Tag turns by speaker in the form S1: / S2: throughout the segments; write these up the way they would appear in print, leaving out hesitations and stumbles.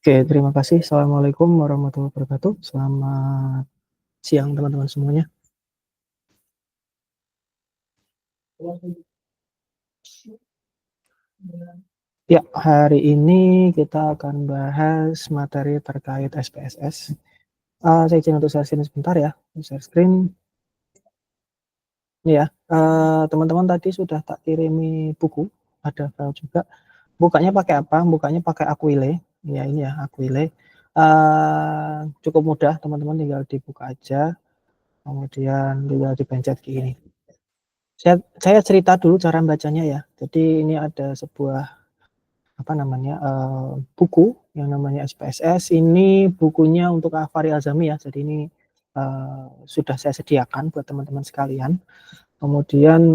S1: Oke, terima kasih. Assalamualaikum warahmatullahi wabarakatuh. Selamat siang teman-teman semuanya. Ya, hari ini kita akan bahas materi terkait SPSS. Saya izin untuk share screen sebentar ya. Share screen. Ini ya, teman-teman tadi sudah tak kirimi buku, ada file juga. Bukanya pakai apa? Bukanya pakai Aquile. Ya, ini ya, Aquile. Cukup mudah, teman-teman tinggal dibuka aja. Kemudian tinggal dipencet kayak gini. Saya cerita dulu cara bacanya ya. Jadi ini ada sebuah buku yang namanya SPSS. Ini bukunya untuk Fahri Alzami ya. Jadi ini sudah saya sediakan buat teman-teman sekalian. Kemudian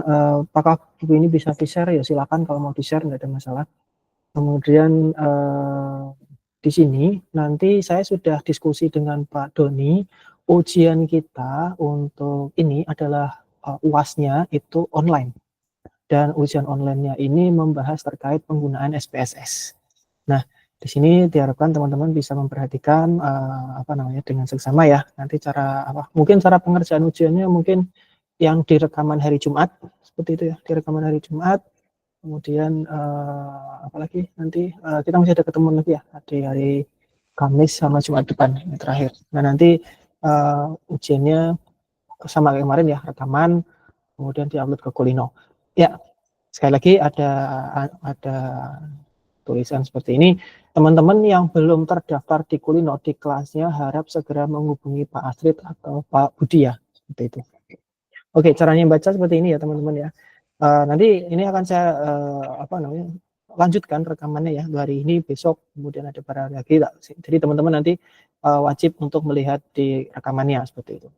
S1: apakah buku ini bisa di-share ya, silakan kalau mau di-share, nggak ada masalah. Kemudian di sini nanti saya sudah diskusi dengan Pak Doni. Ujian kita untuk ini adalah UAS-nya itu online. Dan ujian online-nya ini membahas terkait penggunaan SPSS. Nah, di sini diharapkan teman-teman bisa memperhatikan dengan seksama ya. Nanti mungkin cara pengerjaan ujiannya mungkin yang di rekaman hari Jumat seperti itu ya, di rekaman hari Jumat. Kemudian apalagi nanti kita masih ada ketemu lagi ya di hari Kamis sama Jumat depan yang terakhir. Nah, nanti ujiannya sama kayak kemarin ya, rekaman kemudian diupload ke Kulino. Ya, sekali lagi ada tulisan seperti ini. Teman-teman yang belum terdaftar di Kulino di kelasnya harap segera menghubungi Pak Astrid atau Pak Budi ya, seperti itu. Oke, caranya baca seperti ini ya teman-teman ya. Nanti ini akan saya lanjutkan rekamannya ya, hari ini, besok, kemudian ada beberapa lagi. Jadi teman-teman nanti wajib untuk melihat di rekamannya seperti itu.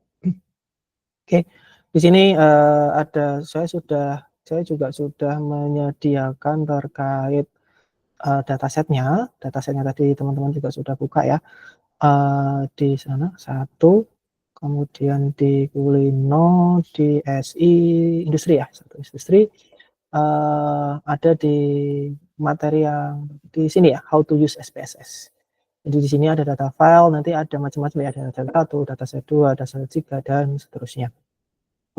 S1: Oke, di sini saya juga sudah menyediakan terkait datasetnya. Datasetnya tadi teman-teman juga sudah buka ya. Di sana satu, kemudian di Kulino, di SI Industri ya, satu industri. Ada di materi yang di sini ya, how to use SPSS. Jadi di sini ada data file, nanti ada macam-macam ya, ada data 1, data set 2, data set 3, dan seterusnya.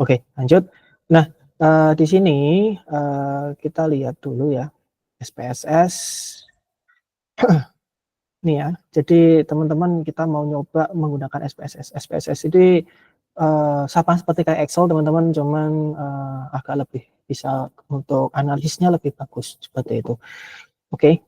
S1: Oke, lanjut. Nah, di sini kita lihat dulu ya, SPSS. Nih ya, jadi teman-teman kita mau nyoba menggunakan SPSS. SPSS ini sama seperti kayak Excel teman-teman, cuman agak lebih bisa untuk analisisnya lebih bagus seperti itu. Oke,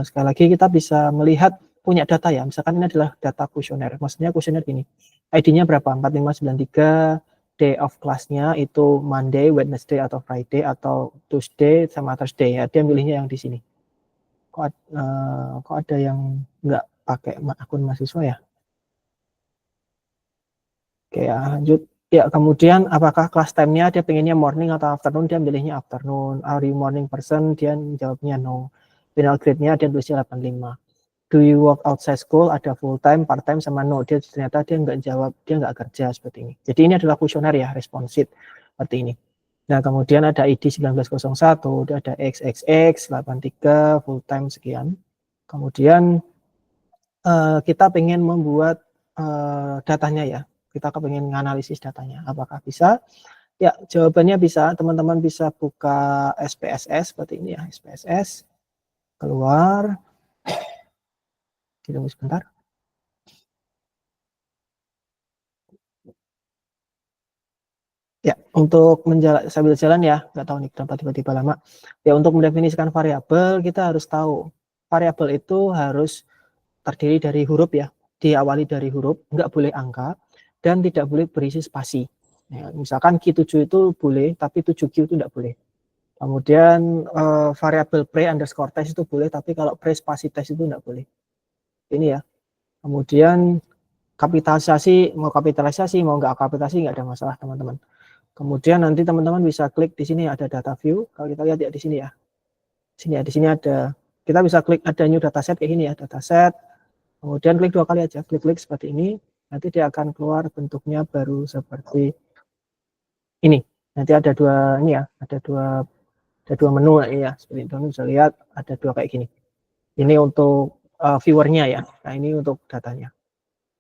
S1: sekali lagi kita bisa melihat punya data ya. Misalkan ini adalah data kuesioner. Maksudnya kuesioner gini, ID-nya berapa? 4593, day of class-nya itu Monday, Wednesday, atau Friday, atau Tuesday sama Thursday ya. Dia milihnya yang di sini. Kok ada yang nggak pakai akun mahasiswa ya? Oke ya, lanjut. Ya, kemudian apakah class time-nya dia pengennya morning atau afternoon, dia milihnya afternoon. Are you morning person, dia jawabnya no. Final grade-nya dia tulisnya 85. Do you work outside school, ada full time, part time, sama no. Dia ternyata dia nggak jawab, dia nggak kerja seperti ini. Jadi ini adalah kuesioner ya, responsif seperti ini. Nah, kemudian ada ID 1901, ada XXX 83, full time sekian. Kemudian kita pengen membuat datanya ya. Kita pengen menganalisis datanya. Apakah bisa? Ya, jawabannya bisa. Teman-teman bisa buka SPSS seperti ini ya, SPSS. Keluar. Tunggu sebentar. Ya, untuk sambil jalan ya, nggak tahu nih kenapa tiba-tiba lama. Ya, untuk mendefinisikan variabel, kita harus tahu variabel itu harus terdiri dari huruf ya, diawali dari huruf, nggak boleh angka, dan tidak boleh berisi spasi. Ya, misalkan Q7 itu boleh, tapi 7Q itu nggak boleh. Kemudian variabel pre underscore test itu boleh, tapi kalau pre spasi test itu nggak boleh. Ini ya. Kemudian kapitalisasi, mau nggak kapitalisasi nggak ada masalah teman-teman. Kemudian nanti teman-teman bisa klik di sini ada data view. Kalau kita lihat ya di sini ya. Di sini ada, kita bisa klik ada new dataset kayak gini ya, dataset. Kemudian klik 2 kali aja, klik seperti ini. Nanti dia akan keluar bentuknya baru seperti ini. Nanti ada dua ini ya, ada dua menu ya, seperti itu bisa lihat ada dua kayak gini. Ini untuk viewernya ya. Nah, ini untuk datanya.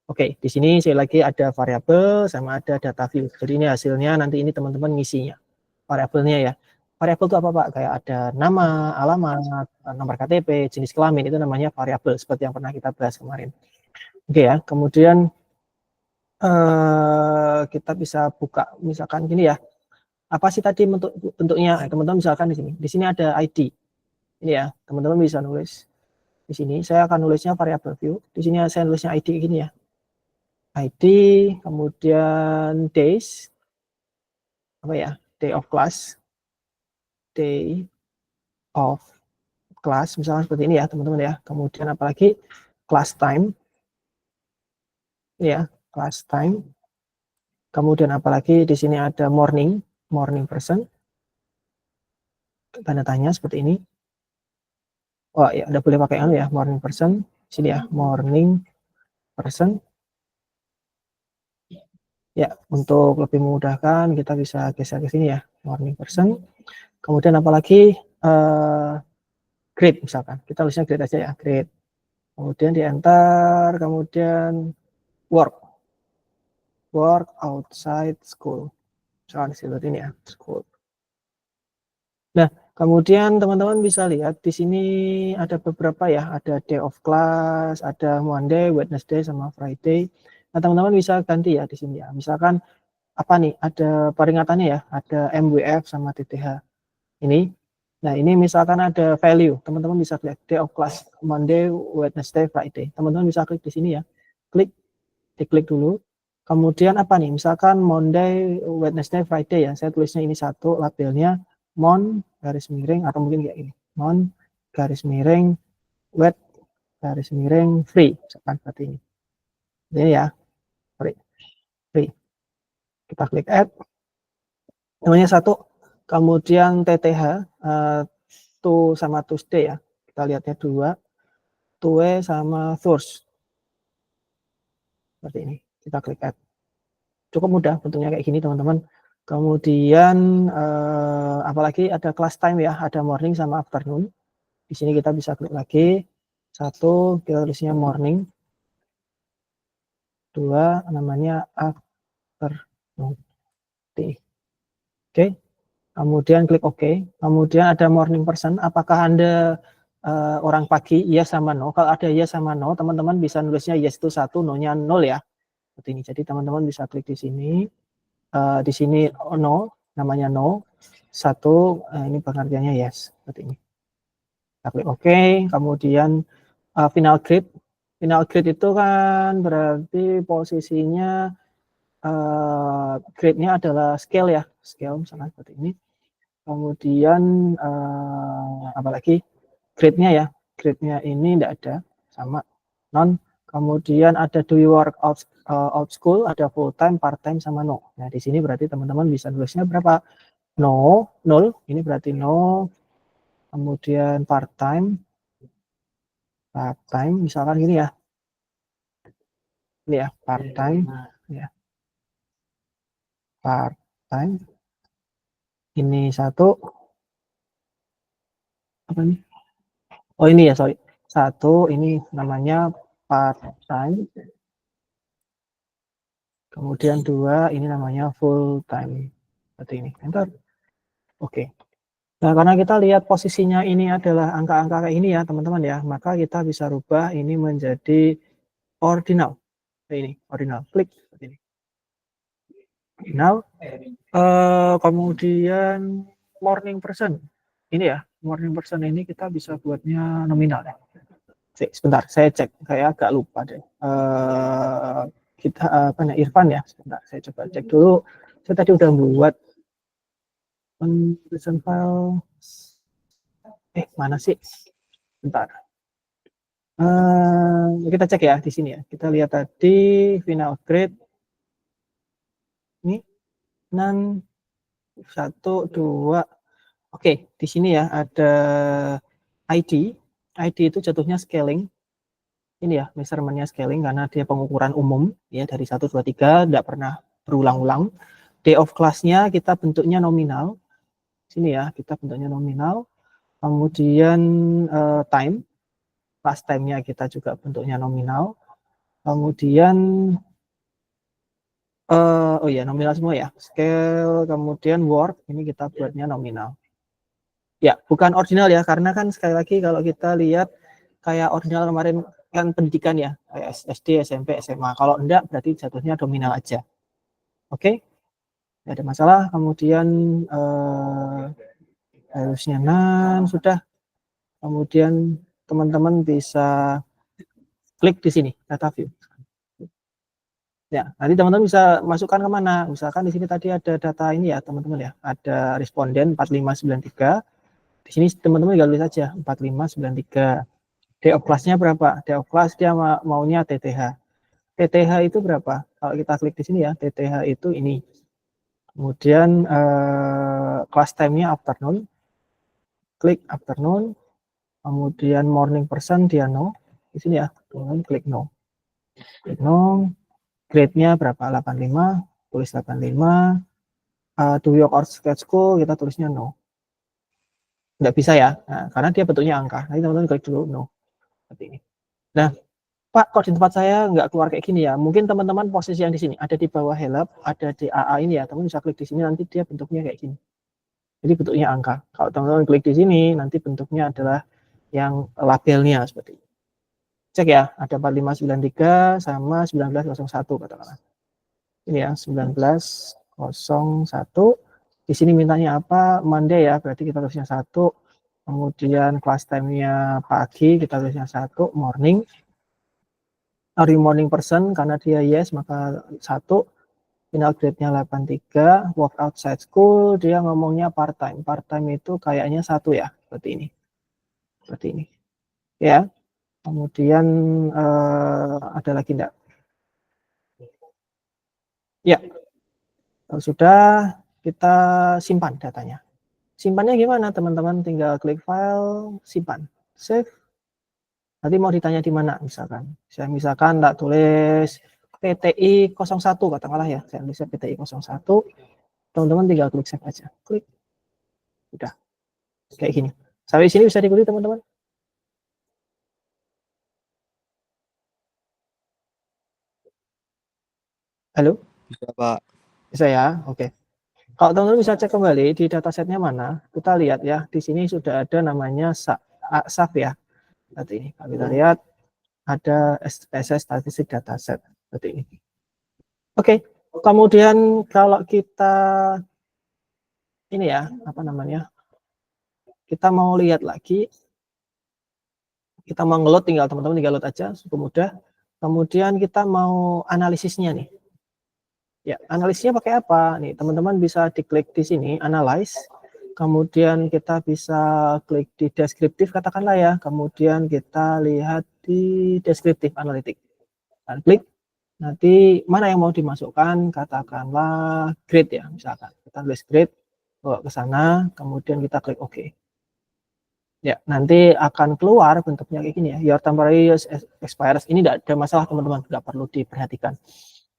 S1: Oke, di sini saya lagi ada variabel sama ada data view. Jadi ini hasilnya, nanti ini teman-teman ngisinya. Variabelnya ya. Variabel itu apa Pak? Kayak ada nama, alamat, nomor KTP, jenis kelamin, itu namanya variabel seperti yang pernah kita bahas kemarin. Oke ya, kemudian kita bisa buka misalkan gini ya. Apa sih tadi bentuknya? Teman-teman misalkan di sini. Di sini ada ID. Ini ya, teman-teman bisa nulis. Di sini saya akan nulisnya variabel view. Di sini saya nulisnya ID gini ya. ID, kemudian days, apa ya, day of class, misalnya seperti ini ya teman-teman ya. Kemudian apalagi class time, ya class time. Kemudian apalagi di sini ada morning person, tanda tanya seperti ini. Oh ya, udah boleh pakai ya, morning person. Sini ya, morning person. Ya, untuk lebih memudahkan kita bisa geser ke sini ya, morning person. Kemudian apalagi grade misalkan. Kita tulisnya grade aja ya, grade. Kemudian di enter, kemudian work outside school. Misalkan seperti ini ya, school. Nah, kemudian teman-teman bisa lihat di sini ada beberapa ya, ada day of class, ada Monday, Wednesday, sama Friday. Nah, teman-teman bisa ganti ya di sini ya. Misalkan apa nih, ada peringatannya ya, ada MWF sama TTH. Ini. Nah, ini misalkan ada value, teman-teman bisa klik day of class, Monday, Wednesday, Friday. Teman-teman bisa klik di sini ya. Diklik dulu. Kemudian apa nih? Misalkan Monday, Wednesday, Friday ya. Saya tulisnya ini satu, labelnya mon garis miring atau mungkin kayak ini. Mon garis miring wed garis miring free, misalkan seperti ini. Ini ya, free. Kita klik add. Namanya satu. Kemudian TTH to sama Tuesday ya. Kita lihatnya dua. Tuwe sama Thursday. Seperti ini. Kita klik add. Cukup mudah bentuknya kayak gini teman-teman. Kemudian apalagi ada class time ya, ada morning sama afternoon. Di sini kita bisa klik lagi. Satu, kita tulisnya morning. Dua, namanya afternoon. Oke. Kemudian klik OK. Kemudian ada morning person. Apakah Anda orang pagi? Yes sama no. Kalau ada yes sama no, teman-teman bisa nulisnya yes itu 1, no-nya 0 ya. Seperti ini. Jadi teman-teman bisa klik di sini. Di sini no, namanya no. 1, ini pengertiannya yes. Seperti ini. Kita klik OK. Kemudian final grade. Final grade itu kan berarti posisinya grade-nya adalah scale ya. Scale misalnya seperti ini. Kemudian apalagi grade-nya ya, grade-nya ini tidak ada, sama non. Kemudian ada do you work out school, ada full time, part time, sama no. Nah di sini berarti teman-teman bisa nulisnya berapa? No, 0, ini berarti no. Kemudian part time, misalkan gini ya, ini ya part time, ya part time. Ini satu, apa nih? Oh ini ya, sorry. Satu, ini namanya part time. Kemudian 2, ini namanya full time. Seperti ini. Enter. Oke. Nah, karena kita lihat posisinya ini adalah angka-angka kayak ini ya, teman-teman ya, maka kita bisa rubah ini menjadi ordinal. Ini, ordinal. Klik. Seperti ini. Ordinal. Kemudian morning person. Ini ya, morning person ini kita bisa buatnya nominal ya. Sebentar, saya cek, saya agak lupa deh. Kita apa nih, Irfan ya, sebentar, saya coba cek dulu. Saya tadi udah buat recent file. Mana sih? Bentar. Kita cek ya di sini ya. Kita lihat tadi final grade. Ini 6, 1, 2. Oke, di sini ya ada ID. ID itu jatuhnya scaling. Ini ya, measurementnya scaling karena dia pengukuran umum ya, dari 1, 2, 3, tidak pernah berulang-ulang. Day of class-nya kita bentuknya nominal. Sini ya, kita bentuknya nominal. Kemudian time. class time-nya kita juga bentuknya nominal. Kemudian oh ya, nominal semua ya. Scale, kemudian word, ini kita buatnya nominal. Ya, bukan ordinal ya, karena kan sekali lagi kalau kita lihat kayak ordinal kemarin kan pendidikan ya, kayak SD, SMP, SMA. Kalau enggak berarti jatuhnya nominal aja. Oke, tidak ada masalah. Kemudian harusnya sudah. Kemudian teman-teman bisa klik di sini, data view. Ya, nanti teman-teman bisa masukkan kemana? Misalkan di sini tadi ada data ini ya, teman-teman ya. Ada responden 4593. Di sini teman-teman tinggal tulis saja 4593. D of class-nya berapa? D of class dia maunya TTH. TTH itu berapa? Kalau kita klik di sini ya, TTH itu ini. Kemudian class time-nya afternoon. Klik afternoon. Kemudian morning person dia no. Di sini ya, kemudian klik no. Klik no. Grade-nya berapa? 85, tulis 85. Do you work at school, kita tulisnya no. Nggak bisa ya, nah, karena dia bentuknya angka. Nanti teman-teman klik dulu no. Seperti ini. Nah, Pak, kok di tempat saya nggak keluar kayak gini ya? Mungkin teman-teman posisi yang di sini, ada di bawah help, ada di AA ini ya, teman-teman bisa klik di sini, nanti dia bentuknya kayak gini. Jadi bentuknya angka. Kalau teman-teman klik di sini, nanti bentuknya adalah yang labelnya seperti ini. Cek ya, ada 4593 sama 1901 katakanlah. Ini ya, 1901. Di sini mintanya apa? Monday ya, berarti kita tulisnya 1. Kemudian class time-nya pagi, kita tulisnya 1. Morning. Early morning person, karena dia yes, maka 1. Final grade-nya 83. Work outside school, dia ngomongnya part-time. Part-time itu kayaknya 1 ya, seperti ini. Seperti ini. Ya. Kemudian ada lagi enggak? Ya. Kalau sudah, kita simpan datanya. Simpannya gimana teman-teman? Tinggal klik file, simpan, save. Nanti mau ditanya di mana misalkan. Saya misalkan tak tulis PTI 01 katakanlah ya. Saya tulis PTI 01. Teman-teman tinggal klik save aja. Klik. Udah. Kayak gini. Sampai sini bisa diikuti teman-teman? Halo?
S2: Bisa, Pak.
S1: Bisa ya? Oke. Kalau teman-teman bisa cek kembali di datasetnya mana, kita lihat ya. Di sini sudah ada namanya SAF ya. Seperti ini. Kalau kita lihat ada SPSS statistik dataset seperti ini. Oke, kemudian kalau kita ini ya, apa namanya? Kita mau lihat lagi, kita mau ngeload, tinggal teman-teman tinggal load aja, cukup mudah. Kemudian kita mau analisisnya nih. Ya, analisisnya pakai apa? Nih, teman-teman bisa diklik di sini, analyze. Kemudian kita bisa klik di deskriptif katakanlah ya. Kemudian kita lihat di deskriptif analitik. Dan klik. Nanti mana yang mau dimasukkan, katakanlah grade ya, misalkan. Kita tulis grade, bawa ke sana, kemudian kita klik OK. Ya, nanti akan keluar bentuknya kayak gini ya. Your temporary expires. Ini tidak ada masalah teman-teman, nggak perlu diperhatikan.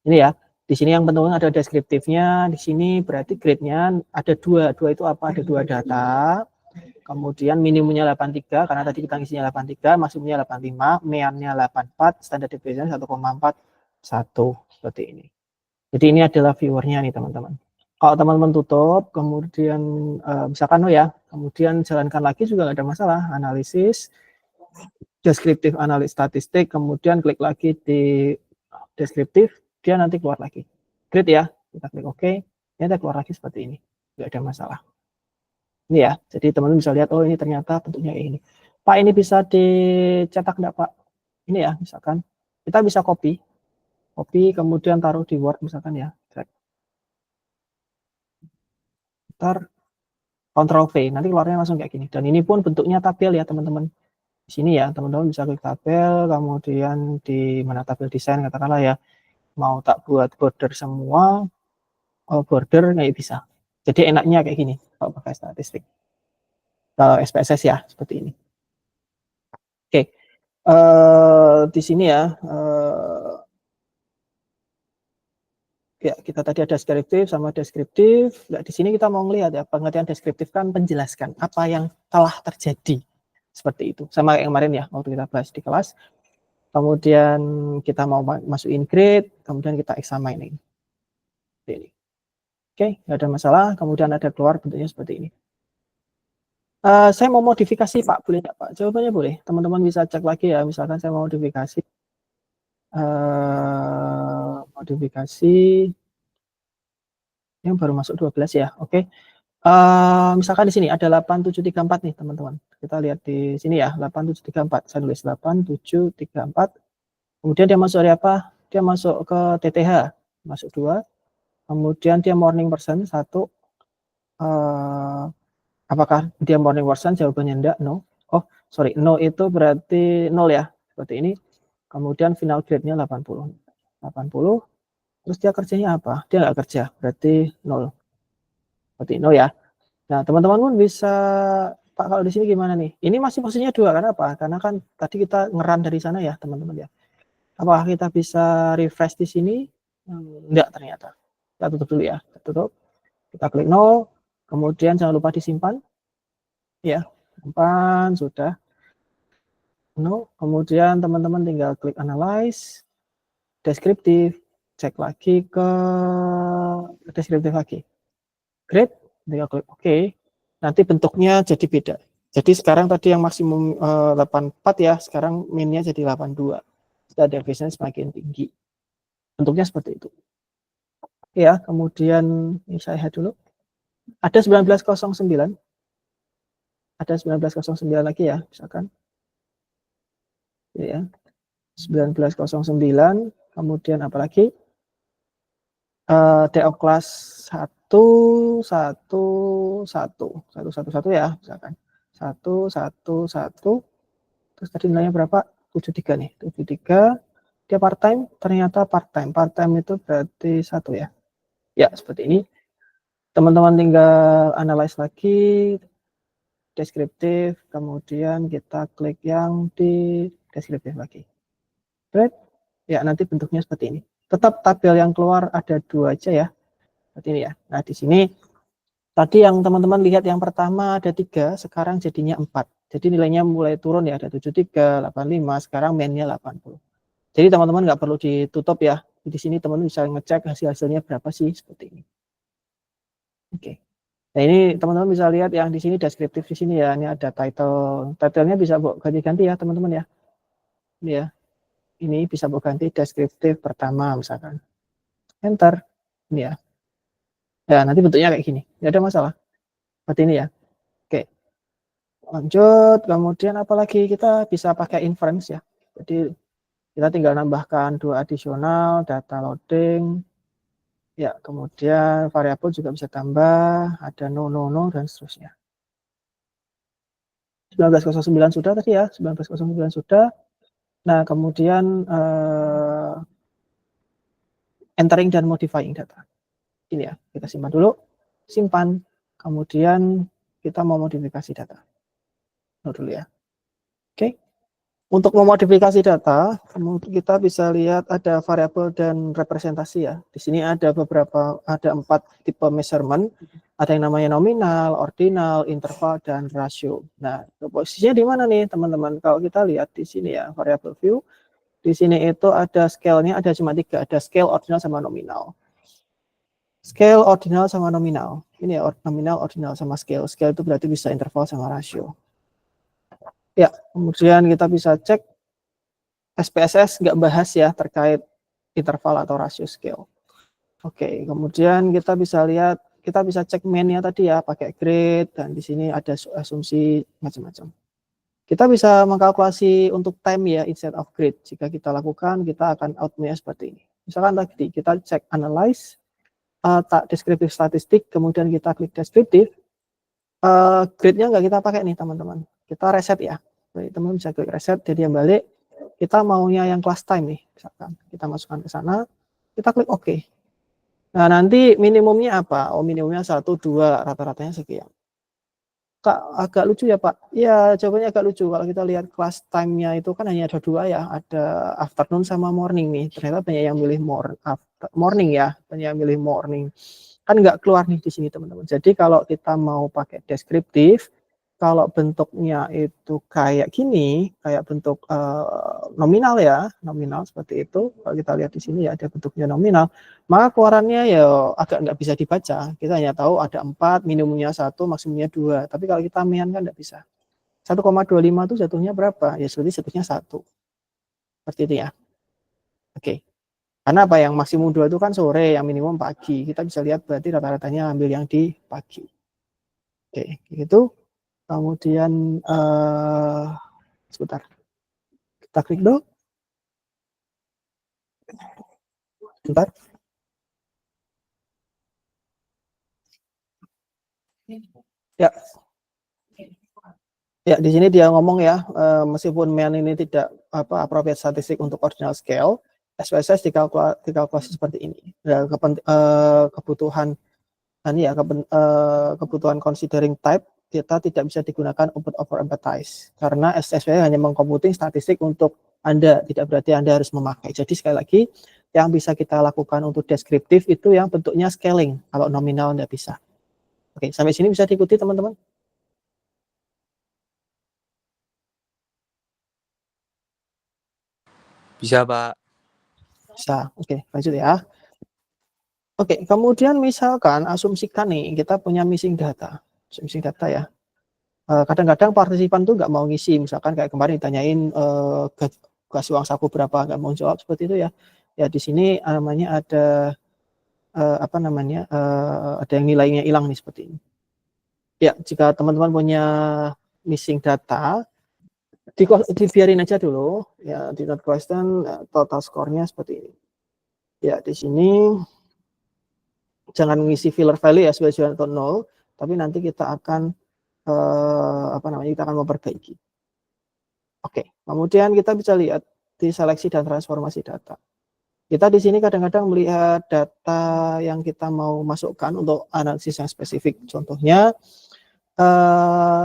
S1: Ini ya, di sini yang penting ada deskriptifnya. Di sini berarti grade-nya ada 2. 2 itu apa? Ada 2 data. Kemudian minimumnya 83, karena tadi kita ngisinya 83, maksimumnya 85, meannya 84, standar deviation 1,41, seperti ini. Jadi ini adalah viewernya nih teman-teman. Kalau teman-teman tutup, kemudian misalkan ya, kemudian jalankan lagi juga nggak ada masalah. Analisis, deskriptif analis statistik, kemudian klik lagi di deskriptif, dia nanti keluar lagi. Grade ya, kita klik OK, ternyata keluar lagi seperti ini, nggak ada masalah. Ini ya, jadi teman-teman bisa lihat, oh ini ternyata bentuknya kayak ini. Pak, ini bisa dicetak enggak Pak? Ini ya, misalkan kita bisa copy, kemudian taruh di Word misalkan ya. Ntar Ctrl V, nanti keluarnya langsung kayak gini. Dan ini pun bentuknya tabel ya teman-teman. Di sini ya, teman-teman bisa klik tabel, kemudian di mana tabel desain katakanlah ya, mau tak buat border semua, border kayak bisa. Jadi enaknya kayak gini kalau pakai statistik. Kalau SPSS ya seperti ini. Oke, di sini ya, ya kita tadi ada deskriptif sama deskriptif. Nah, di sini kita mau melihat ya, pengertian deskriptif kan menjelaskan apa yang telah terjadi Seperti itu. Sama kayak kemarin ya, waktu kita bahas di kelas. Kemudian kita mau masukin grade, kemudian kita examining. Ini. Oke, nggak ada masalah. Kemudian ada keluar bentuknya seperti ini. Saya mau modifikasi Pak, boleh nggak Pak? Jawabannya boleh. Teman-teman bisa cek lagi ya. Misalkan saya mau modifikasi, yang baru masuk 12 ya. Oke. Misalkan di sini ada 8734 nih teman-teman. Kita lihat di sini ya, 8734. Saya tulis 8734. Kemudian dia masuk dari apa? Dia masuk ke TTH, masuk 2. Kemudian dia morning person 1. Apakah dia morning person? Jawabannya enggak, no. Oh, sorry, no itu berarti 0 ya, seperti ini. Kemudian final grade-nya 80. 80. Terus dia kerjanya apa? Dia nggak kerja, berarti 0. Seperti 0 ya. Nah, teman-teman pun bisa, Pak, kalau di sini gimana nih? Ini masih posisinya 2, karena apa? Karena kan tadi kita ngeran dari sana ya, teman-teman ya. Apakah kita bisa refresh di sini? Enggak ternyata. Kita tutup dulu ya. Kita tutup. Kita klik no. Kemudian jangan lupa disimpan. Ya, simpan sudah. No. Kemudian teman-teman tinggal klik analyze, deskriptif, cek lagi ke deskriptif lagi. Great, tinggal klik OK. Nanti bentuknya jadi beda. Jadi sekarang tadi yang maksimum 84 ya, sekarang minnya jadi 82. Sudah definition semakin tinggi. Bentuknya seperti itu. Ya, kemudian ini saya lihat dulu. Ada 1909. Ada 1909 lagi ya, misalkan. Ya. 1909, kemudian apa lagi? DO kelas 1 ya, misalkan. 1 terus tadi nilainya berapa? 73 nih, 73. Dia part time, ternyata part time. Part time itu berarti 1 ya. Ya, seperti ini. Teman-teman tinggal analyze lagi, deskriptif, kemudian kita klik yang di deskriptif lagi. Right? Ya, nanti bentuknya seperti ini. Tetap tabel yang keluar ada 2 aja ya. Seperti ini ya. Nah, di sini tadi yang teman-teman lihat yang pertama ada 3, sekarang jadinya 4. Jadi nilainya mulai turun ya, ada 73, 85, sekarang mainnya 80. Jadi teman-teman nggak perlu ditutup ya. Di sini teman-teman bisa ngecek hasil-hasilnya berapa sih, seperti ini. Oke. Nah, ini teman-teman bisa lihat yang di sini deskriptif di sini ya. Ini ada title. Title-nya bisa ganti-ganti ya, teman-teman ya. Ini ya. Ini bisa ganti deskriptif pertama misalkan. Enter. Ini ya. Ya, nanti bentuknya kayak gini. Nggak ada masalah. Seperti ini ya. Oke. Lanjut. Kemudian apalagi kita bisa pakai inference ya. Jadi kita tinggal nambahkan 2 additional, data loading. Ya, kemudian variabel juga bisa tambah, ada no, dan seterusnya. 1909 sudah tadi ya, 1909 sudah. Nah, kemudian entering dan modifying data. Ini ya, kita simpan dulu, simpan, kemudian kita mau modifikasi data. Dulu ya. Oke. Untuk memodifikasi data, kita bisa lihat ada variabel dan representasi ya. Di sini ada 4 tipe measurement. Ada yang namanya nominal, ordinal, interval, dan ratio. Nah, posisinya di mana nih teman-teman? Kalau kita lihat di sini ya, variabel view. Di sini itu ada scale-nya, ada cuma 3. Ada scale, ordinal, sama nominal. Scale, ordinal, sama nominal. Ini ya, nominal, ordinal, sama scale. Scale itu berarti bisa interval sama ratio. Ya, kemudian kita bisa cek SPSS nggak bahas ya terkait interval atau ratio scale. Oke, kemudian kita bisa lihat, kita bisa cek main-nya tadi ya, pakai grade, dan di sini ada asumsi macam-macam. Kita bisa mengkalkulasi untuk time ya, instead of grade. Jika kita lakukan, kita akan output-nya seperti ini. Misalkan tadi kita cek analyze, deskriptif statistik, kemudian kita klik deskriptif, grade-nya nggak kita pakai nih teman-teman. Kita reset ya. Teman-teman bisa klik reset, jadi yang balik. Kita maunya yang class time nih, misalkan. Kita masukkan ke sana, kita klik OK. Nah, nanti minimumnya apa? Oh, minimumnya 1, 2, rata-ratanya sekian. Kak, agak lucu ya Pak? Ya, jawabannya agak lucu. Kalau kita lihat class time-nya itu kan hanya ada 2 ya. Ada afternoon sama morning nih. Ternyata banyak yang milih morning ya. Banyak yang milih morning. Kan nggak keluar nih di sini teman-teman. Jadi kalau kita mau pakai deskriptif, kalau bentuknya itu kayak gini, kayak bentuk nominal ya, nominal seperti itu. Kalau kita lihat di sini ya ada bentuknya nominal, maka keluarannya ya agak nggak bisa dibaca. Kita hanya tahu ada 4, minimumnya 1, maksimumnya 2. Tapi kalau kita mian kan nggak bisa. 1,25 itu jatuhnya berapa? Ya jatuhnya 1. Seperti itu ya. Oke. Karena apa, yang maksimum 2 itu kan sore, yang minimum pagi. Kita bisa lihat berarti rata-ratanya ambil yang di pagi. Oke, gitu. Kemudian sebentar. Kita klik dulu. Sebentar. Ya. Ya, di sini dia ngomong ya, meskipun MEAN ini tidak appropriate statistik untuk ordinal scale, SPSS dikalkulasi seperti ini. Ya, kebutuhan ini ya, kebutuhan considering type kita tidak bisa digunakan untuk over empathize karena SPSS hanya mengkomputing statistik untuk Anda, tidak berarti Anda harus memakai. Jadi sekali lagi, yang bisa kita lakukan untuk deskriptif itu yang bentuknya scaling, kalau nominal Anda bisa. Oke, sampai sini bisa diikuti teman-teman?
S2: Bisa, Pak.
S1: Bisa. Oke, lanjut ya. Oke, kemudian misalkan asumsikan nih kita punya missing data. Missing data ya. Kadang-kadang partisipan tuh nggak mau ngisi, misalkan kayak kemarin ditanyain gas uang saku berapa, nggak mau jawab seperti itu ya. Ya di sini namanya ada ada yang nilainya hilang nih seperti ini. Ya, jika teman-teman punya missing data, dibiarin aja dulu ya, di not question total skornya seperti ini. Ya, di sini jangan mengisi filler value ya sebagai atau 0, tapi nanti kita akan kita akan memperbaiki. Oke, kemudian kita bisa lihat di seleksi dan transformasi data. Kita di sini kadang-kadang melihat data yang kita mau masukkan untuk analisis yang spesifik. Contohnya,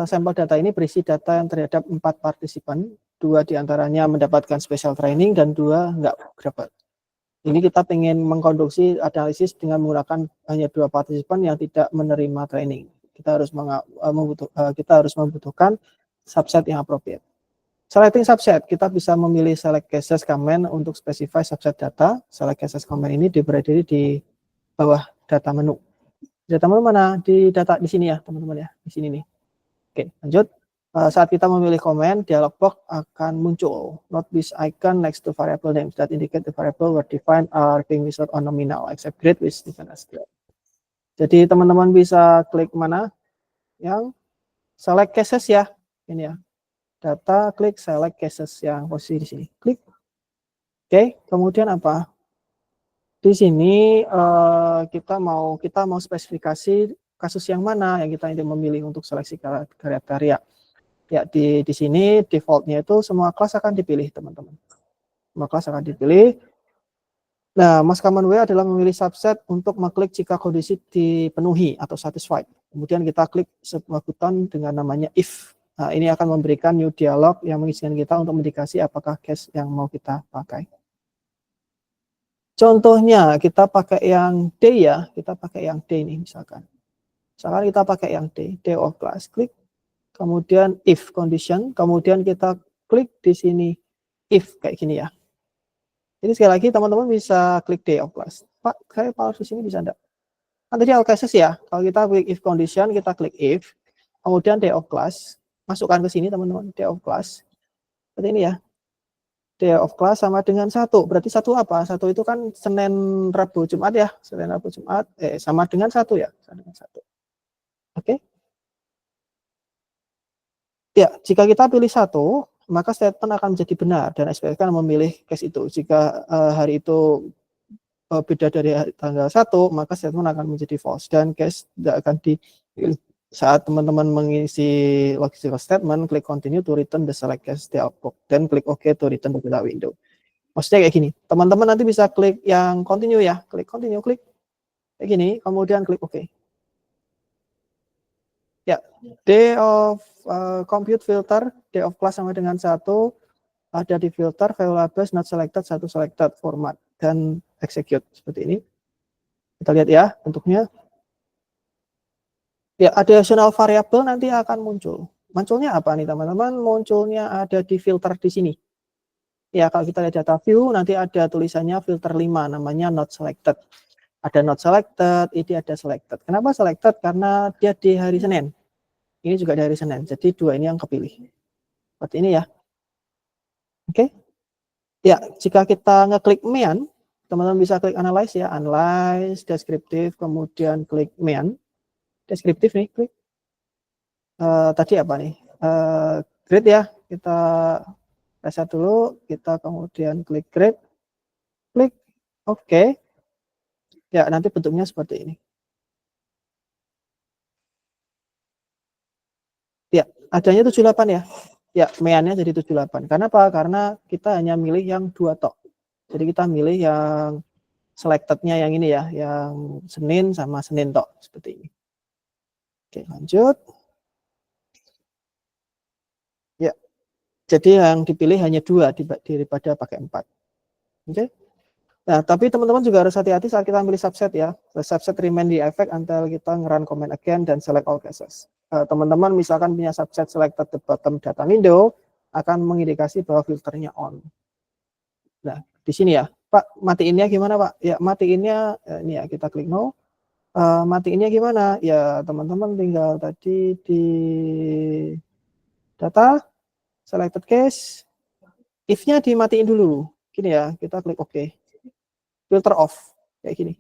S1: sampel data ini berisi data yang terhadap 4 partisipan, 2 diantaranya mendapatkan special training dan 2 enggak dapat. Ini kita ingin mengkonduksi analisis dengan menggunakan hanya 2 partisipan yang tidak menerima training. Kita harus membutuhkan subset yang appropriate. Selecting subset, kita bisa memilih select cases command untuk specify subset data. Select cases command ini berdiri di bawah data menu. Data menu mana? Di data di sini ya, teman-teman ya, di sini nih. Oke, lanjut. Saat kita memilih komen, dialog box akan muncul. Note this icon next to variable names that indicate the variable were defined are being measured on nominal, except grade with different as grade. Jadi teman-teman bisa klik mana? Yang select cases ya, ini ya. Data, klik select cases yang posisi di sini. Klik. Oke, kemudian apa? Di sini kita mau spesifikasi kasus yang mana yang kita ingin memilih untuk seleksi kriteria. Ya, di sini defaultnya itu semua kelas akan dipilih, teman-teman. Semua kelas akan dipilih. Nah, Mas Common Way adalah memilih subset untuk mengklik jika kondisi dipenuhi atau satisfied. Kemudian kita klik sebuah button dengan namanya if. Nah, ini akan memberikan new dialog yang mengizinkan kita untuk mendikasi apakah case yang mau kita pakai. Contohnya, kita pakai yang D ya, kita pakai yang D ini misalkan. Misalkan kita pakai yang D of class, klik. Kemudian if condition, kemudian kita klik di sini if kayak gini ya. Jadi sekali lagi teman-teman bisa klik D of class. Pak, saya pause di sini bisa enggak? Kan tadi all cases ya. Kalau kita klik if condition, kita klik if, kemudian D of class, masukkan ke sini teman-teman, D of class. Seperti ini ya. D of class sama dengan 1. Berarti 1 apa? 1 itu kan Senin, Rabu, Jumat ya. Senin, Rabu, Jumat sama dengan 1 ya. Sama dengan 1. Oke. Ya, jika kita pilih 1, maka statement akan menjadi benar dan SPSS akan memilih case itu. Jika hari itu beda dari tanggal 1, maka statement akan menjadi false dan case tidak akan dipilih. Saat teman-teman mengisi logical statement, klik continue to return the select case dialog dan klik OK to return the window. Maksudnya kayak gini, teman-teman nanti bisa klik yang continue ya, klik continue, klik kayak gini, kemudian klik OK. Ya, day of compute filter, day of class sama dengan 1, ada di filter variables not selected, 1 selected format dan execute seperti ini. Kita lihat ya bentuknya. Ya, additional variable nanti akan muncul. Munculnya apa nih teman-teman? Munculnya ada di filter di sini. Ya, kalau kita lihat data view, nanti ada tulisannya filter 5, namanya not selected. Ada not selected, ini ada selected. Kenapa selected? Karena dia di hari Senin. Ini juga di hari Senin, jadi dua ini yang kepilih. Seperti ini ya. Oke. Ya, jika kita ngeklik main, teman-teman bisa klik analyze ya, analyze, deskriptif, kemudian klik main. Deskriptif nih, klik. Tadi apa nih? Grade ya, kita reset dulu, kita kemudian klik grade, klik oke. Ya, nanti bentuknya seperti ini. Ya, adanya 78 ya. Ya, meannya jadi 78. Karena apa? Karena kita hanya milih yang 2 tok. Jadi kita milih yang selected-nya yang ini ya, yang Senin sama Senin tok, seperti ini. Oke, lanjut. Ya, jadi yang dipilih hanya 2 daripada pakai 4. Oke. Nah, tapi teman-teman juga harus hati-hati saat kita milih subset ya. Subset remain di effect until kita nge-run command again dan select all cases. Teman-teman misalkan punya subset selected the bottom data window, akan mengindikasi bahwa filternya on. Nah, di sini ya, Pak, matiinnya gimana Pak? Ya, matiinnya ini ya, kita klik no. Matiinnya gimana? Ya, teman-teman tinggal tadi di data, selected case, if-nya dimatiin dulu. Gini ya, kita klik OK. Filter off, kayak gini.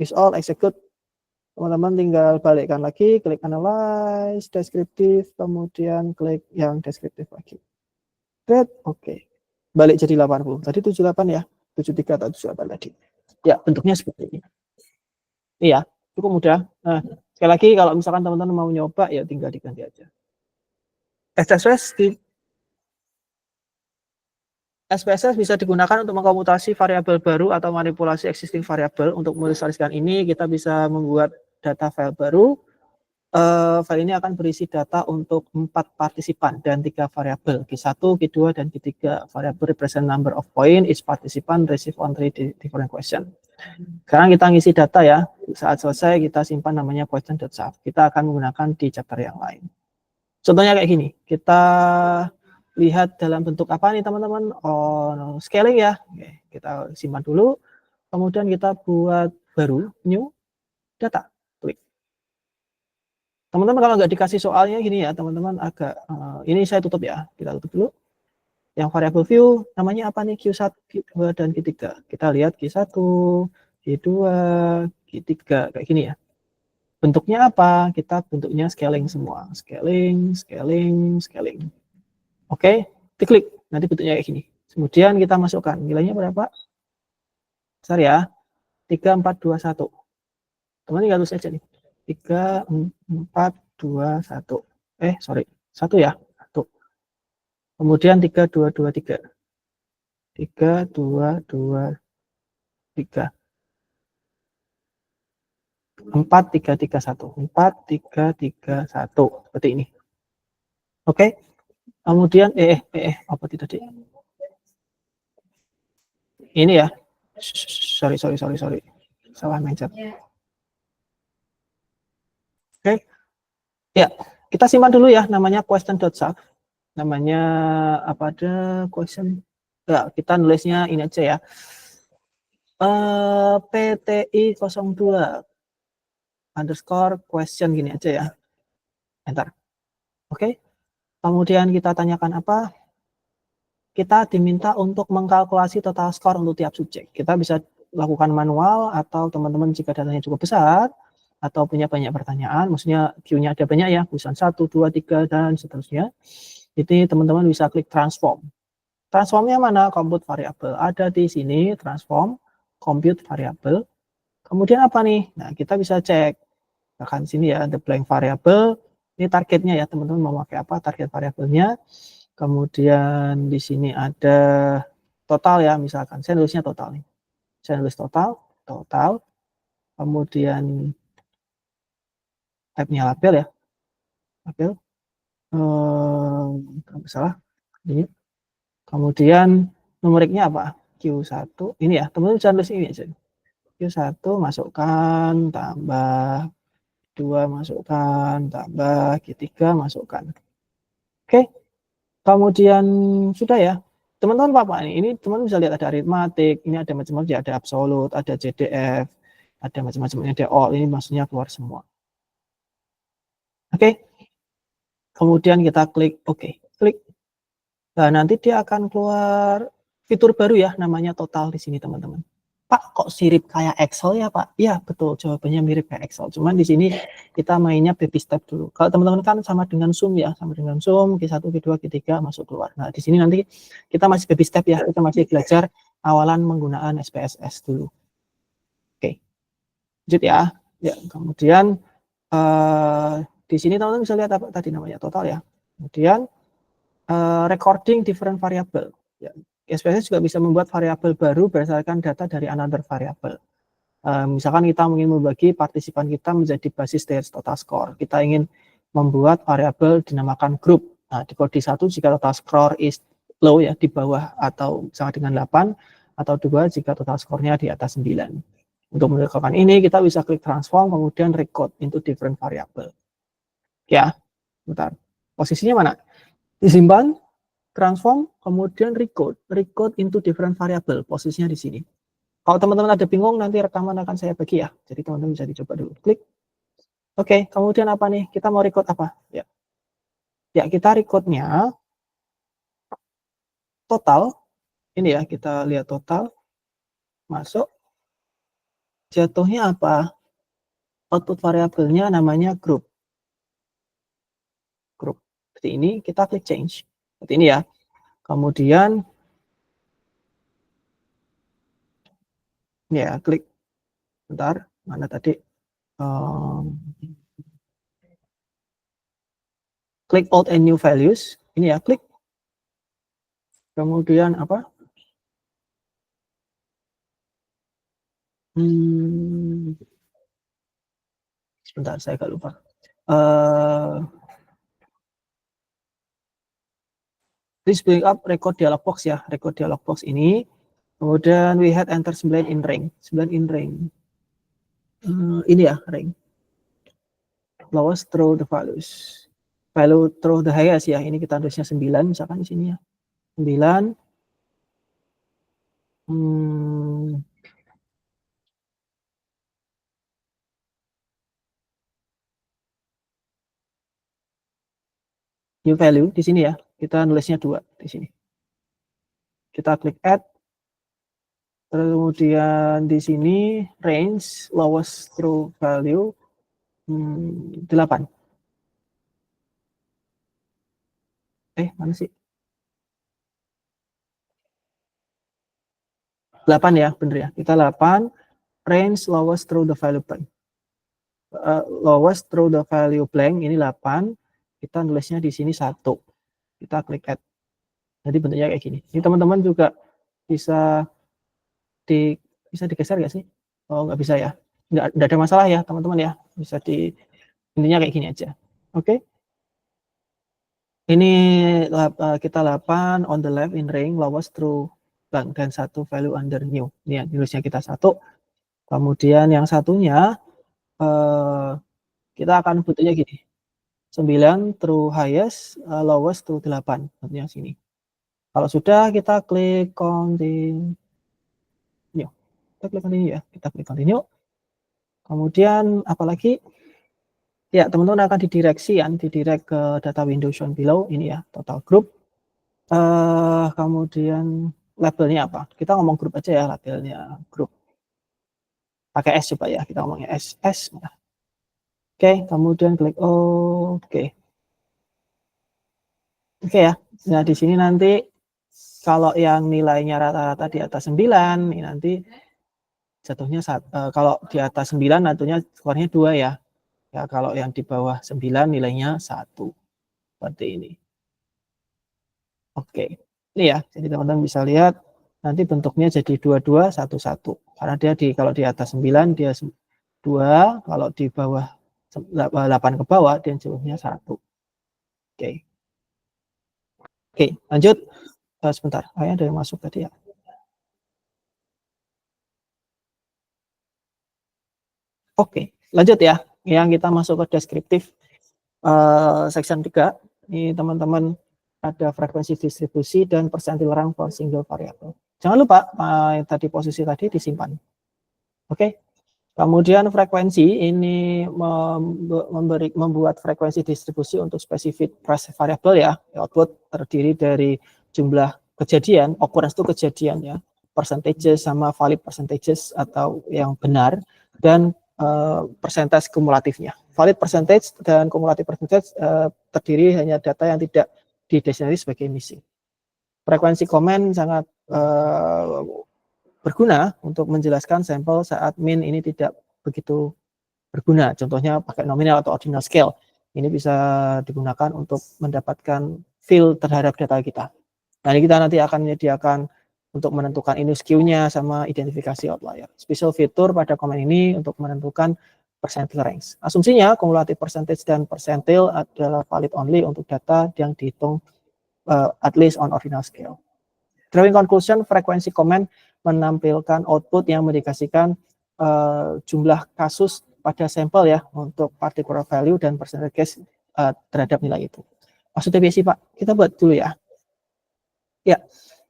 S1: Is all execute. Teman-teman tinggal balikkan lagi, klik analyze, deskriptif, kemudian klik yang deskriptif lagi. Great, oke. Balik jadi 80. Tadi 78 ya, 73 atau 78 tadi. Ya, bentuknya seperti ini. Iya, cukup mudah. Nah, sekali lagi kalau misalkan teman-teman mau nyoba, ya tinggal diganti aja. SPSS bisa digunakan untuk mengkomputasi variabel baru atau manipulasi existing variabel. Untuk melestarikan ini, kita bisa membuat data file baru. File ini akan berisi data untuk 4 partisipan dan 3 variabel, Q1, Q2, dan Q3. Variabel represent number of point, each participant receive on 3 different question. Sekarang kita ngisi data ya, saat selesai kita simpan namanya question.save. Kita akan menggunakan di chapter yang lain. Contohnya kayak gini, kita lihat dalam bentuk apa nih teman-teman? Oh, scaling ya. Oke, kita simpan dulu, kemudian kita buat baru, new, data. Teman-teman kalau nggak dikasih soalnya gini ya, teman-teman agak, ini saya tutup ya, kita tutup dulu. Yang variable view, namanya apa nih? Q1, Q2, dan Q3. Kita lihat Q1, Q2, Q3, kayak gini ya. Bentuknya apa? Kita bentuknya scaling semua. Scaling, scaling, scaling. Oke, diklik, nanti bentuknya kayak gini. Kemudian kita masukkan, nilainya berapa? Besar ya, 3, 4, 2, 1. Teman-teman tinggal tulis aja nih. 3, 4, 2, 1. Sorry, 1 ya. 1. Kemudian 3, 2, 2, 3. 3, 2, 2, 3. 4, 3, 3, 1. 4, 3, 3, 1. Seperti ini. Oke. Kemudian, apa tadi? Ini ya. Sorry. Salah mencet. Oke. Ya, kita simpan dulu ya, namanya question.save. Namanya apa ada question? Ya, kita nulisnya ini aja ya. PTI 02 underscore question gini aja ya. Enter. Oke. Kemudian kita tanyakan apa? Kita diminta untuk mengkalkulasi total skor untuk tiap subjek. Kita bisa lakukan manual atau teman-teman jika datanya cukup besar atau punya banyak pertanyaan, maksudnya Q-nya ada banyak ya, misalnya 1, 2, 3, dan seterusnya. Jadi teman-teman bisa klik transform. Transformnya mana? Compute variable. Ada di sini transform, compute variable. Kemudian apa nih? Nah, kita bisa cek. Bahkan sini ya, the blank variable. Ini targetnya ya, teman-teman mau pakai apa target variabelnya. Kemudian di sini ada total ya, misalkan saya nulisnya total nih. Saya nulis total. Kemudian type-nya label ya. Label. Kalau salah. Ini. Kemudian numeriknya apa? Q1. Ini ya, teman-teman bisa nulis ini aja. Q1 masukkan, tambah 2 masukkan, tambah Q3 masukkan. Oke, kemudian sudah ya. Teman-teman apa nih? Ini teman-teman bisa lihat ada aritmatik, ini ada macam-macam, ada absolut, ada JDF, ada macam-macam, ada all, ini maksudnya keluar semua. Oke, kemudian kita klik oke, klik. Nah, nanti dia akan keluar fitur baru ya, namanya total di sini teman-teman. Pak, kok sirip kayak Excel ya Pak? Iya betul, jawabannya mirip kayak Excel. Cuman di sini kita mainnya baby step dulu. Kalau teman-teman kan sama dengan Zoom ya, sama dengan Zoom, Q1, Q2, Q3 masuk keluar. Nah di sini nanti kita masih baby step ya, kita masih belajar awalan menggunakan SPSS dulu. Oke, lanjut ya. Ya, kemudian di sini teman-teman bisa lihat apa tadi namanya total ya. Kemudian recording different variable. Ya, SPSS juga bisa membuat variabel baru berdasarkan data dari another variable. Misalkan kita ingin membagi partisipan kita menjadi basis dari total score. Kita ingin membuat variabel dinamakan grup. Nah, di kode 1 jika total score is low ya, di bawah atau sama dengan 8, atau 2 jika total skornya di atas 9. Untuk melakukan ini, kita bisa klik transform, kemudian recode into different variable. Ya, bentar. Posisinya mana? Disimpan, transform, kemudian recode. Recode into different variable. Posisinya di sini. Kalau teman-teman ada bingung, nanti rekaman akan saya bagi ya. Jadi teman-teman bisa dicoba dulu. Klik. Oke, kemudian apa nih? Kita mau record apa? Ya, ya kita recordnya total. Ini ya, kita lihat total. Masuk. Jatuhnya apa? Output variabelnya namanya group. Group. Seperti ini, kita klik change. Seperti ini ya. Kemudian, ya klik. Bentar, mana tadi? Klik old and new values. Ini ya, klik. Kemudian apa? Sebentar, saya agak lupa. Please bring up record dialog box ya. Record dialog box ini. Kemudian we had enter 9 in rank. 9 in rank. Ini ya, rank. Lowest through the values. Value through the highest ya. Ini kita tulisnya 9 misalkan di sini ya. 9. New value di sini ya. Kita nulisnya 2 di sini. Kita klik add. Kemudian di sini range lowest through value 8. Mana sih? 8 ya, bener ya. Kita 8 range lowest through the value blank. Lowest through the value blank ini 8. Kita nulisnya di sini 1. Kita klik add. Jadi bentuknya kayak gini. Ini teman-teman juga bisa digeser nggak sih? Oh, nggak bisa ya. Nggak ada masalah ya, teman-teman ya. Bisa intinya kayak gini aja. Oke. Ini kita 8 on the left in range lowest through blank dan 1 value under new. Ini ya, nulisnya kita 1. Kemudian yang satunya kita akan bentuknya gini. 9 through highest, lowest through 8. Bentuknya sini. Kalau sudah, kita klik continue. Kita klik continue ya. Kita klik continue. Kemudian apalagi? Ya, teman-teman akan didirect ke data window shown below. Ini ya, total group. Kemudian labelnya apa? Kita ngomong grup aja ya, labelnya grup. Pakai S coba ya, kita ngomongnya S. Oke, kemudian klik OK. Oke ya. Nah, di sini nanti kalau yang nilainya rata-rata di atas 9, ini nanti jatuhnya kalau di atas 9 tentunya skornya 2 ya. Ya, kalau yang di bawah 9 nilainya 1. Seperti ini. Oke. Ini ya. Jadi teman-teman bisa lihat nanti bentuknya jadi 22 11. Karena dia kalau di atas 9 dia 2, kalau di bawah 8 ke bawah dia jauhnya 1. Oke. Oke, lanjut. Sebentar. Kayaknya ada yang masuk tadi ya. Oke, lanjut ya. Yang kita masuk ke deskriptif section 3. Ini teman-teman ada frekuensi distribusi dan persentil rank for single variable. Jangan lupa yang tadi posisi tadi disimpan. Oke. Kemudian frekuensi ini membuat frekuensi distribusi untuk spesifik price variable ya. Output terdiri dari jumlah kejadian, occurrence itu kejadian ya, percentages sama valid percentages atau yang benar, dan persentase kumulatifnya. Valid percentage dan kumulatif percentage terdiri hanya data yang tidak didesain sebagai missing. Frekuensi komen sangat berguna untuk menjelaskan sampel saat min ini tidak begitu berguna. Contohnya pakai nominal atau ordinal scale. Ini bisa digunakan untuk mendapatkan feel terhadap data kita. Nah, ini kita nanti akan menyediakan untuk menentukan inus Q-nya sama identifikasi outlier. Special fitur pada komen ini untuk menentukan percentile range. Asumsinya kumulatif percentage dan percentile adalah valid only untuk data yang dihitung at least on ordinal scale. Drawing conclusion, frekuensi komen menampilkan output yang mendikasikan jumlah kasus pada sampel ya untuk particular value dan percentage terhadap nilai itu. Maksudnya biasa Pak, kita buat dulu ya. Ya,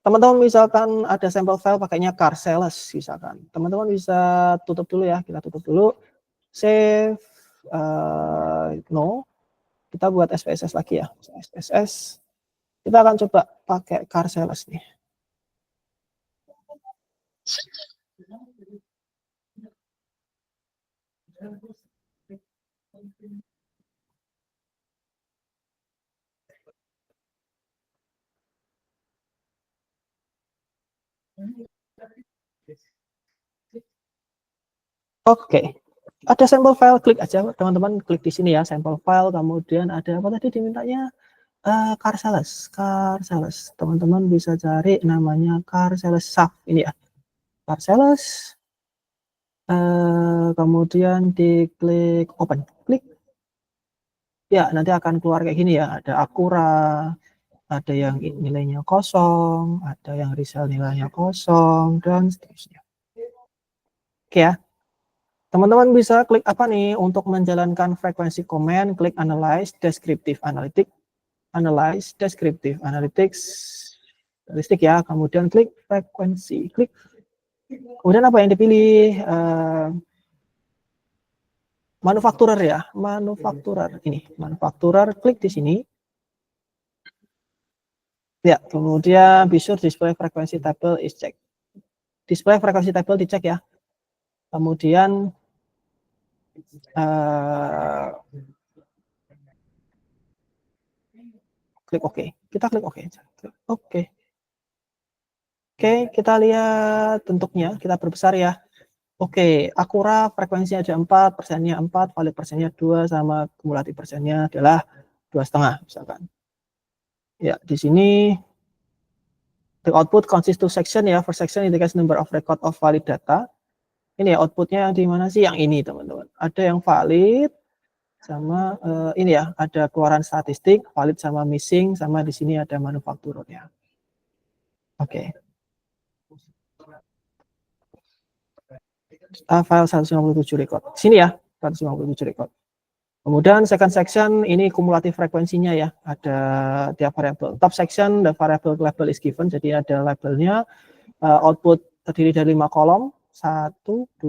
S1: teman-teman misalkan ada sampel file pakainya car sales misalkan. Teman-teman bisa tutup dulu ya, kita tutup dulu. Save, no. Kita buat SPSS lagi ya, SPSS. Kita akan coba pakai car sales nih. Oke, ada sampel file, klik aja teman-teman, klik di sini ya, sampel file, kemudian ada apa tadi dimintanya? Car sales. Teman-teman bisa cari namanya car sales sub ini ya, car sales. Kemudian diklik open, klik. Ya, nanti akan keluar kayak gini ya, ada Acura, ada yang nilainya kosong, ada yang resell nilainya kosong, dan seterusnya. Oke ya. Teman-teman bisa klik apa nih untuk menjalankan frekuensi komen, klik analyze, descriptive analytics, analyze, descriptive analytics, statistik ya, kemudian klik frekuensi, klik. Kemudian apa yang dipilih? Manufakturer ya, manufakturer ini, manufakturer, klik di sini. Ya, kemudian be sure display frekuensi table is check. Display frekuensi table dicek ya. Kemudian klik OK. Kita klik OK. Oke. Oke, kita lihat bentuknya. Kita perbesar ya. Oke, Acura frekuensinya ada 4, persennya 4, valid persennya 2, sama kumulatif persennya adalah 2,5 misalkan. Ya, di sini the output consists two section ya. First section indicates number of record of valid data. Ini ya outputnya yang di mana sih? Yang ini teman-teman. Ada yang valid sama ini ya, ada keluaran statistik, valid sama missing, sama di sini ada manufakturernya. Oke. File 157 record. Sini ya, 157 record. Kemudian second section ini kumulatif frekuensinya ya, ada tiap variabel. Top section the variable label is given, jadi ada labelnya, output terdiri dari 5 kolom, 1, 2,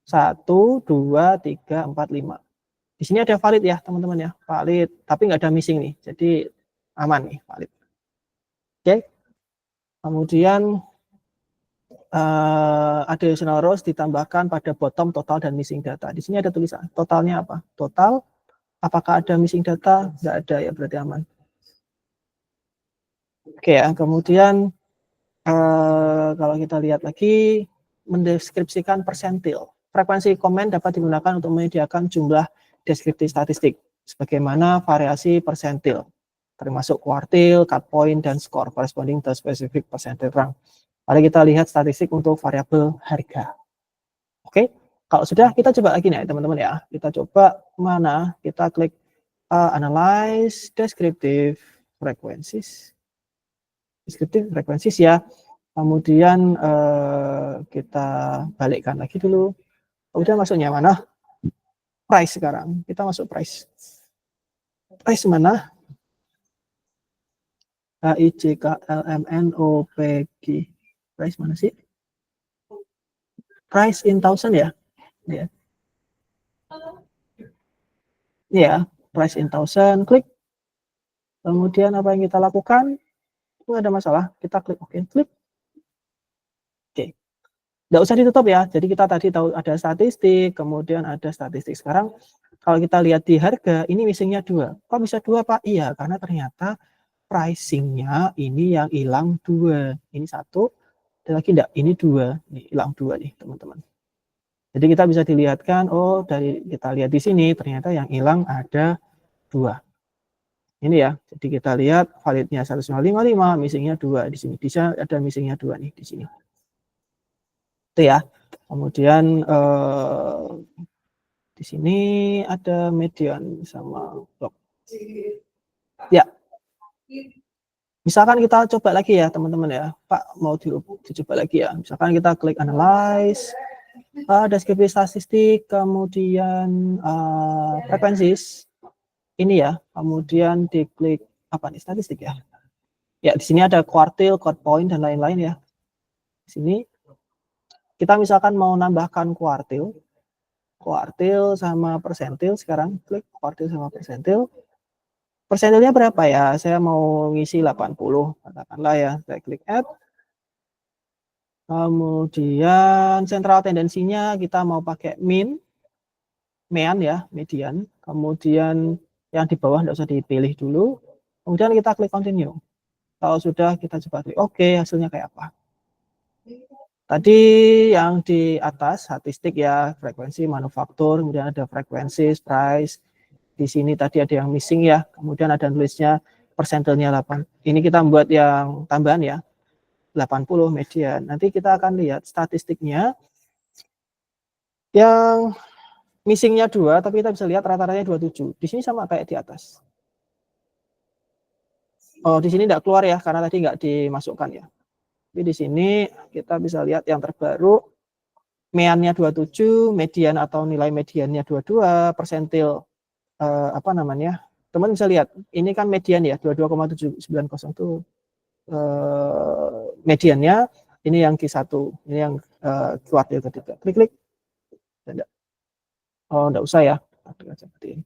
S1: 3, 4, 5. Di sini ada valid ya teman-teman ya, valid, tapi nggak ada missing nih, jadi aman nih, valid. Oke, kemudian additional rows ditambahkan pada bottom total dan missing data. Di sini ada tulisan totalnya apa? Total, apakah ada missing data? Nggak ada ya, berarti aman. Oke ya, kemudian kalau kita lihat lagi, mendeskripsikan persentil. Frekuensi komen dapat digunakan untuk menyediakan jumlah deskriptif statistik, sebagaimana variasi persentil, termasuk kuartil, cut point, dan skor corresponding to specific percentile rank. Mari kita lihat statistik untuk variabel harga. Oke, kalau sudah kita coba lagi nih teman-teman ya. Kita coba mana? Kita klik analyze descriptive frequencies. Descriptive frequencies ya. Kemudian kita balikkan lagi dulu. Kemudian masuknya mana? Price sekarang. Kita masuk price. Price mana? HIJKLMNOPG. Price mana sih? Price in thousand ya? Ya. Ya, price in thousand, klik. Kemudian apa yang kita lakukan? Itu ada masalah, kita klik oke, klik. Oke. Nggak usah ditutup ya. Jadi kita tadi tahu ada statistik, kemudian ada statistik. Sekarang kalau kita lihat di harga, ini missingnya 2. Kok bisa 2, Pak? Iya, karena ternyata pricingnya ini yang hilang 2. Ini 1, dan lagi enggak, ini 2. Nih, hilang 2 nih, teman-teman. Jadi kita bisa dilihatkan, oh dari kita lihat di sini, ternyata yang hilang ada 2. Ini ya, jadi kita lihat validnya 155, missingnya 2 di sini. Bisa ada missingnya 2 nih di sini. Itu ya. Kemudian di sini ada median sama block. Ya, misalkan kita coba lagi ya teman-teman ya, Pak mau dicoba lagi ya. Misalkan kita klik analyze, deskripsi statistik, kemudian frekuensi, ini ya, kemudian diklik apa nih statistik ya. Ya di sini ada kuartil, cut point dan lain-lain ya. Di sini kita misalkan mau nambahkan kuartil sama persentil, sekarang klik kuartil sama persentil. Persentilnya berapa ya? Saya mau ngisi 80, katakanlah ya. Saya klik add. Kemudian sentral tendensinya kita mau pakai mean ya, median. Kemudian yang di bawah tidak usah dipilih dulu. Kemudian kita klik continue. Kalau sudah kita coba klik oke, hasilnya kayak apa. Tadi yang di atas statistik ya, frekuensi manufaktur, kemudian ada frekuensi, price. Di sini tadi ada yang missing ya, kemudian ada tulisnya persentilnya 8. Ini kita membuat yang tambahan ya, 80 median. Nanti kita akan lihat statistiknya yang missingnya 2, tapi kita bisa lihat rata-ratanya 27. Di sini sama kayak di atas. Oh, di sini tidak keluar ya, karena tadi nggak dimasukkan ya. Tapi di sini kita bisa lihat yang terbaru, meannya 27, median atau nilai mediannya 22, persentil apa namanya? Teman bisa lihat, ini kan median ya, 22,790 itu mediannya, ini yang Q1, ini yang kuartil ketiga. Klik-klik. Oh, enggak usah ya. Seperti ini.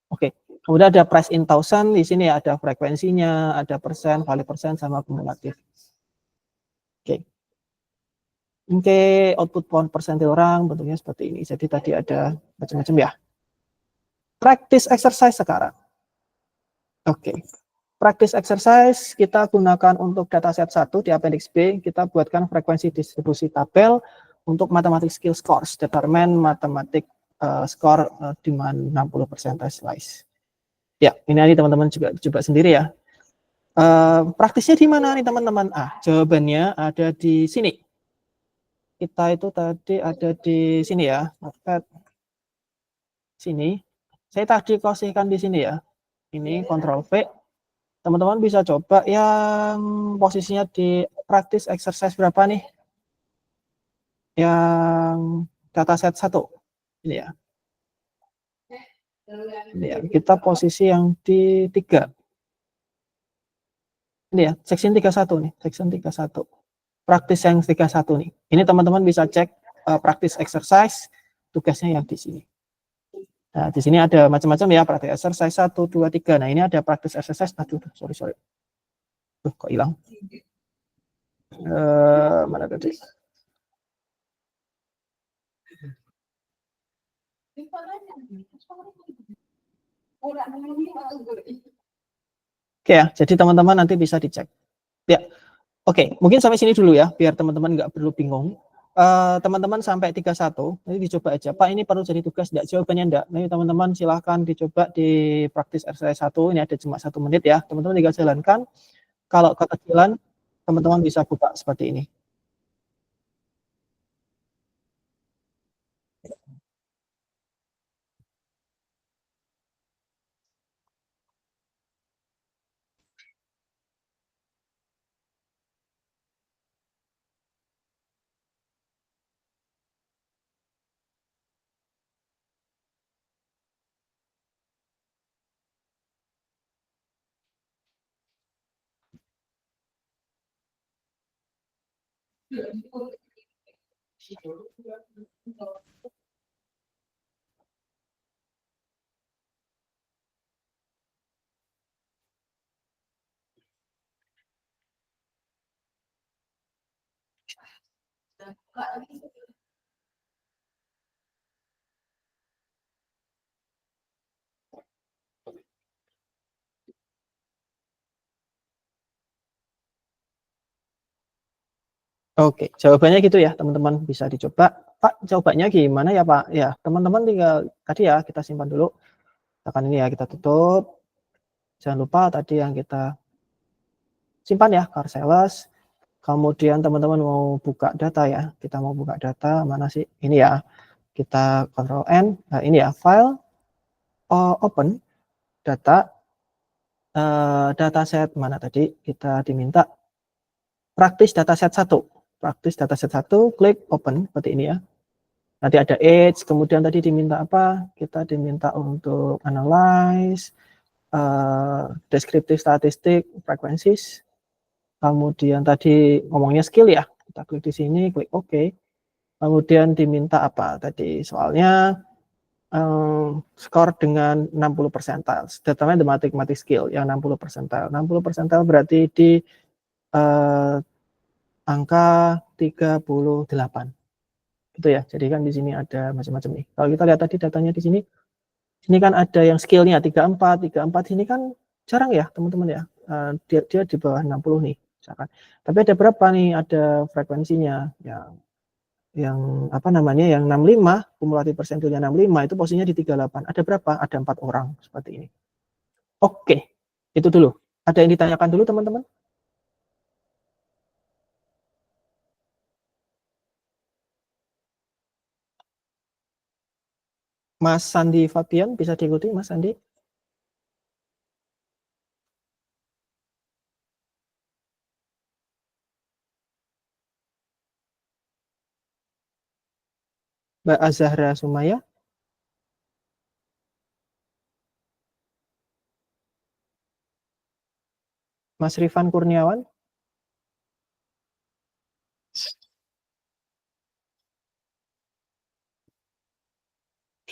S1: Oke, kemudian ada price in thousand, di sini ada frekuensinya, ada persen, kali persen, sama kumulatif. Oke. Oke, output pound persentil orang bentuknya seperti ini. Jadi tadi ada macam-macam ya. Practice exercise sekarang. Oke. Practice exercise kita gunakan untuk dataset 1 di appendix B. Kita buatkan frekuensi distribusi tabel untuk mathematics skill scores, determine mathematics score demand 60% slice. Ya, ini teman-teman juga coba sendiri ya. Praktisnya di mana nih teman-teman? Jawabannya ada di sini. Kita itu tadi ada di sini ya. Sini. Saya tadi kasihkan di sini ya. Ini Ctrl V. Teman-teman bisa coba yang posisinya di practice exercise berapa nih? Yang dataset 1. Ini ya. Ini ya. Kita posisi yang di 3. Ini ya, section 31 nih, section 31. Praktis yang 31 nih. Ini teman-teman bisa cek praktis exercise, tugasnya yang di sini. Nah, di sini ada macam-macam ya, praktis exercise 1, 2, 3. Nah, ini ada praktis exercise, aduh, sorry. Kok hilang? Mana tadi? Oke ya, jadi teman-teman nanti bisa dicek. Ya, oke, mungkin sampai sini dulu ya, biar teman-teman nggak perlu bingung. Teman-teman sampai 31, nanti dicoba aja. Pak, ini perlu jadi tugas enggak? Jawabannya enggak. Nanti teman-teman silahkan dicoba di praktis exercise 1, ini ada cuma 1 menit ya. Teman-teman tinggal jalankan. Kalau kekecilan, teman-teman bisa buka seperti ini. Oke, jawabannya gitu ya, teman-teman bisa dicoba. Pak, jawabannya gimana ya, Pak? Ya, teman-teman tinggal tadi ya kita simpan dulu. Misalkan ini ya kita tutup. Jangan lupa tadi yang kita simpan ya, car sales. Kemudian teman-teman mau buka data ya. Kita mau buka data mana sih? Ini ya. Kita Ctrl N. Nah, ini ya, file open data dataset mana tadi? Kita diminta praktis dataset 1. Praktis dataset 1, klik open seperti ini ya. Nanti ada age, kemudian tadi diminta apa? Kita diminta untuk analyze, deskriptif statistik, frequencies. Kemudian tadi ngomongnya skill ya. Kita klik di sini, klik OK. Kemudian diminta apa tadi? Soalnya skor dengan 60 percentile. Datanya the mathematics skill yang 60 percentile. 60 percentile berarti di angka 38. Gitu ya. Jadi kan di sini ada macam-macam nih. Kalau kita lihat tadi datanya di sini kan ada yang skillnya 34, 34 ini kan jarang ya teman-teman ya. Dia di bawah 60 nih misalkan. Tapi ada berapa nih? Ada frekuensinya yang apa namanya? Yang 65, kumulatif persentilnya 65 itu posisinya di 38. Ada berapa? Ada 4 orang seperti ini. Oke. Itu dulu. Ada yang ditanyakan dulu teman-teman? Mas Sandi Fabian bisa diikuti Mas Sandi? Mbak Azahra Sumaya? Mas Rifan Kurniawan?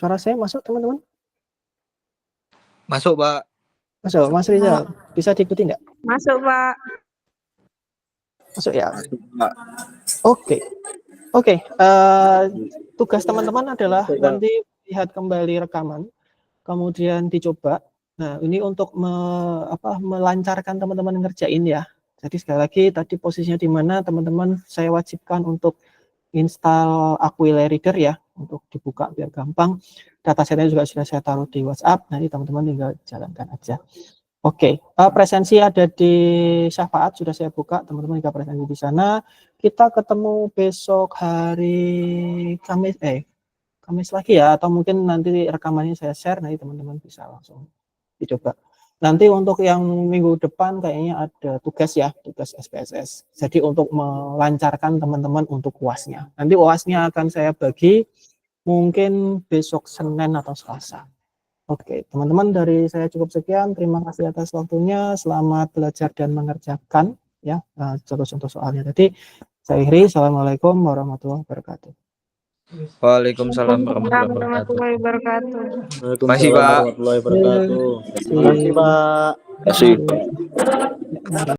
S1: Suara saya masuk teman-teman?
S2: Masuk, Pak.
S1: Masuk, Mas Rizal. Bisa diikuti nggak?
S3: Masuk, Pak.
S1: Masuk ya?
S2: Pak.
S1: Oke. Oke, tugas teman-teman adalah nanti lihat kembali rekaman, kemudian dicoba. Nah, ini untuk melancarkan teman-teman ngerjain ya. Jadi sekali lagi tadi posisinya di mana teman-teman saya wajibkan untuk install Aquila Reader ya, untuk dibuka biar gampang. Datasetnya juga sudah saya taruh di WhatsApp, nanti teman-teman tinggal jalankan aja. Oke, presensi ada di Syafaat, sudah saya buka, teman-teman jika presensi di sana. Kita ketemu besok hari Kamis lagi ya, atau mungkin nanti rekamannya saya share, nanti teman-teman bisa langsung dicoba. Nanti untuk yang minggu depan kayaknya ada tugas ya, tugas SPSS. Jadi untuk melancarkan teman-teman untuk UASnya. Nanti UASnya akan saya bagi mungkin besok Senin atau Selasa. Oke, teman-teman dari saya cukup sekian. Terima kasih atas waktunya. Selamat belajar dan mengerjakan ya contoh-contoh soalnya tadi. Saya akhiri. Assalamualaikum warahmatullahi wabarakatuh.
S2: Waalaikumsalam warahmatullahi wabarakatuh.
S4: Masih, Pak. Warahmatullahi wabarakatuh. Terima kasih, Pak.
S2: Terima kasih.